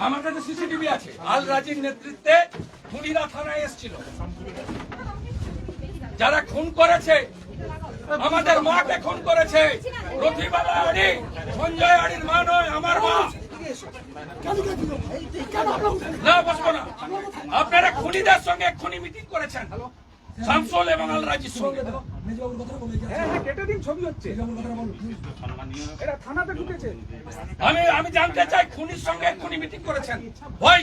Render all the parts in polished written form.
আমার কাছে সিসিটিভি আছে। আল রাজির নেতৃত্বে খুনিরা থানায় এসেছিল। যারা খুন করেছে, আমাদের মাকে খুন করেছে, রথিবালা আড়ি, সঞ্জয় আড়ির মা নয়, আমার মা। না, বসবো না। আপনারা খুনিদের সঙ্গে খুনি মিটিং করেছেন, শামসুল এবং আল রাজির সঙ্গে। আমি জানতে চাই, খুনির সঙ্গে খুনি মিটিং করেছেন ভাই?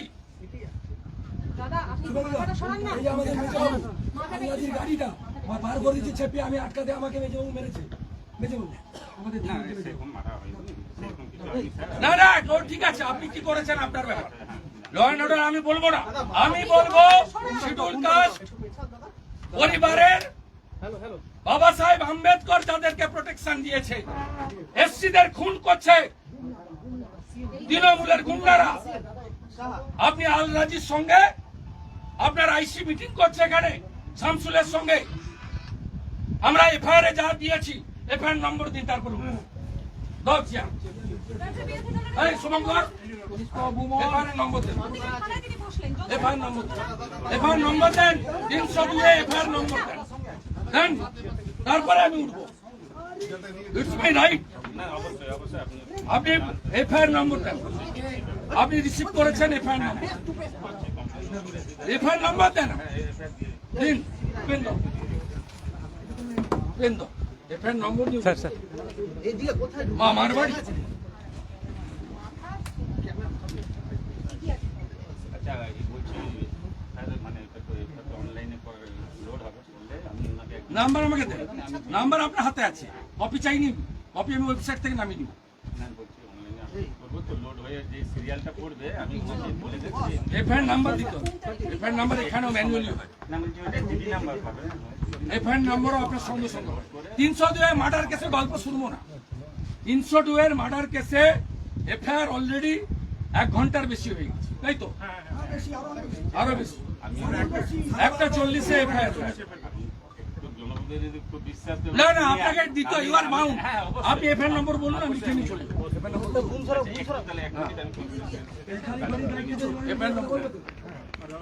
আমি আটকাতে আমাকে মেজবাবু মেরেছে। না না, ঠিক আছে, আপনি কি করেছেন আপনার ব্যাপার। ল অ্যান্ড অর্ডার আমি বলবো না, আমি বলবো শিডিউল কাস্ট পরিবারের বাবা সাহেব আম্বেদকর যাদেরকে প্রোটেকশন দিয়েছে, এসসিদের খুন করছে তৃণমূলের গুন্ডারা। আপনি আল রাজির সঙ্গে আপনার আইসি মিটিং করছে এখানে শামসুলের সঙ্গে। আমরা এফআইআর যা দিয়েছি, এফআইআর নম্বর দিন, তারপর শুভঙ্কর এফআইআর নম্বর দেন, এফআইআর নম্বর দেন, এফআইআর নম্বর দেন, 302 এফআইআর নম্বর দেন, তারপরে আমি উঠবো। It's my right. আপনি এফআইআর নম্বর দেন, আপনি রিসিভ করেছেন এফআইআর নম্বর, এফআইআর নম্বর দেন, দিন, পেন দাও, পেন দাও, এফআইআর নম্বর দিন। স্যার স্যার এইদিকে কোথায় আমার বাড়ি? আচ্ছা, বলছি মানে অনলাইনে লোড হবে, আমি ওনাকে নাম্বার আমাকে দেন, নাম্বার আপনার হাতে আছে, কপি চাইনি, কপি আমি ওয়েবসাইট থেকে নামিয়ে দিব। এফআইআর নাম্বার দিতে হবে, এফআইআর নাম্বার এখানেও ম্যানুয়ালি হয়, এফআইআর নাম্বারও আপনার সঙ্গে সঙ্গে হয়। 302 মার্ডার কেসে গল্প শুনবো না। 302 মার্ডার কেসে এফআইআর অলরেডি 1 ঘন্টার বেশি হয়ে গেছে, তাই তো? আরো বেশি, 1:40 এফআইআর। না না, আপনাকে দিতে ইউ আর বাউন্ড। আপনি এফআইআর নম্বর বলুন, আমি লিখে নিয়ে চলে যাবো। এফআইআর নম্বর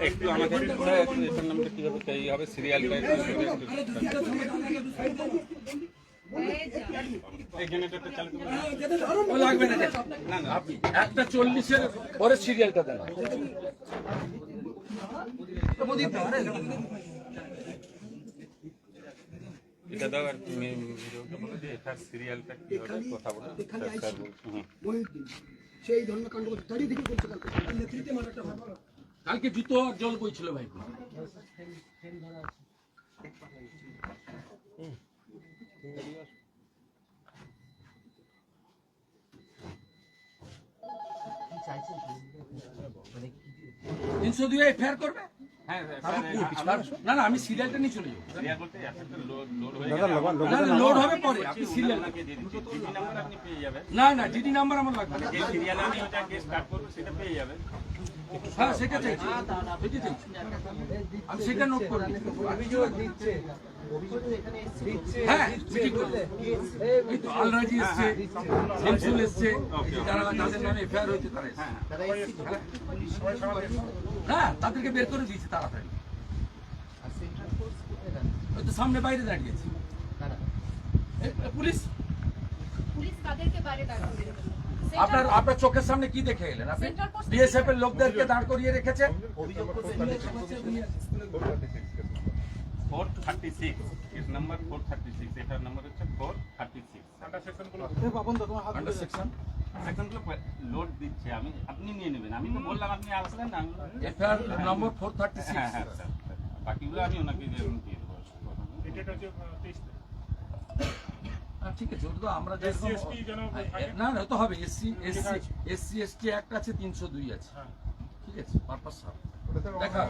একটু আমাদের এফআইআর নাম্বারটা কিভাবে তৈরি হবে, সিরিয়ালটা লাগবে না। আপনি 1:40 পরে সিরিয়ালটা দেন। এটা দাও, আর তুমি ভিডিওটা বলো যে এটার সিরিয়ালটা কি হবে, কথা বলো। সেই ধর্মকাণ্ড দাঁড়িয়ে থেকে করছে নেতৃত্বে মারাটা ভালো। কালকে জুতো আর জল বইছিল ভাই। এফআইআর করবে? না না, আমি সিরিয়ালটা নিয়ে চলে যাবো। লোড হবে পরে, আপনি সিরিয়াল না না, ডিডি নাম্বার আমার লাগবে না। হ্যাঁ, সেটা চাইছি, আমি সেটা নোট করে নিচ্ছি। হ্যাঁ, এই তো আল রাজি এসছে, শামসুল এসছে, যারা যাদের নামে এফআইআর হয়েছে তারা এসছে। হ্যাঁ, তাদেরকে বের করে দিয়েছে তাড়াতাড়ি। ওই তো সামনে বাইরে দাঁড়িয়েছে পুলিশ। আপনার চোখের সামনে কি দেখে এলেন? আপনি বিএসএফ এর লোকদেরকে দাঁড় করিয়ে রেখেছেন। 436 এর নাম্বার 436, এটার নাম্বার হচ্ছে 436। আন্ডার সেকশন সেকশনগুলো লোড দিচ্ছে, আপনি নিয়ে নেবেন। আমি তো বললাম আপনি আসলেন না, এফআইআর নম্বর 436। হ্যাঁ হ্যাঁ স্যার, বাকিগুলো আমি ওনাকে দিয়ে দেবো। ঠিক আছে, ওটা তো আমরা না না, তো হবে। এসসি এসটি অ্যাক্ট আছে, 302 আছে, ঠিক আছে, পারপাস দেখা